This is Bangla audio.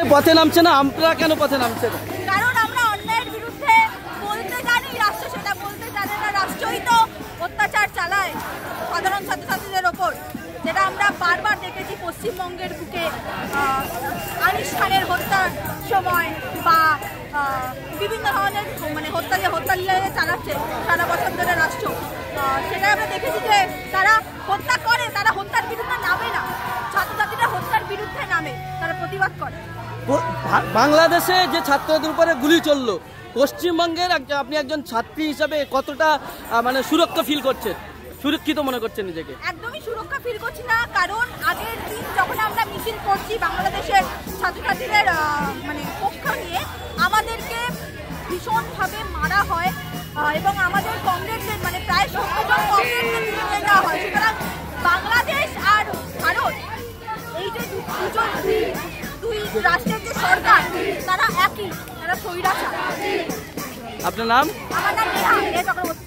এখানে পথে নামছে না, আমরা কেন পথে নামছে না? কারণ আমরা অন্যায়ের বিরুদ্ধে বলতে জানি, রাষ্ট্র সেটা বলতে জানে না। রাষ্ট্রই তো অত্যাচার চালায় সাধারণ ছাত্রছাত্রীদের ওপর, যেটা আমরা বারবার দেখেছি পশ্চিমবঙ্গের বুকে আনিস খানের হত্যার সময় বা বিভিন্ন ধরনের মানে হত্যা চালাচ্ছে সারা বছর ধরে রাষ্ট্র। সেটা আমরা দেখেছি যে তারা হত্যা করে, তারা হত্যার বিরুদ্ধে নামে না, ছাত্রছাত্রীরা হত্যার বিরুদ্ধে নামে, তারা প্রতিবাদ করে। বাংলাদেশে যে ছাত্রদের উপরে গুলি চললো, পশ্চিমবঙ্গের আপনি একজন ছাত্রী হিসাবে কতটা মানে সুরক্ষা ফিল করছেন, সুরক্ষিত মনে করছেন নিজেকে? একদমই সুরক্ষা ফিল করছি না, কারণ আগের দিন যখন আমরা মিছিল করছি বাংলাদেশের ছাত্রছাত্রীদের মানে পক্ষ নিয়ে, আমাদেরকে ভীষণভাবে মারা হয় এবং আমাদের কংগ্রেসের মানে প্রায় 70 জন কংগ্রেসের তুলে নেওয়া হয়। সুতরাং বাংলাদেশ আর ভারত এই যে দুই রাষ্ট্রের যে সরকার, তারা একই, তারা স্বৈরাচার। আপনার নাম? আমার নাম নেহা চক্রবর্তী।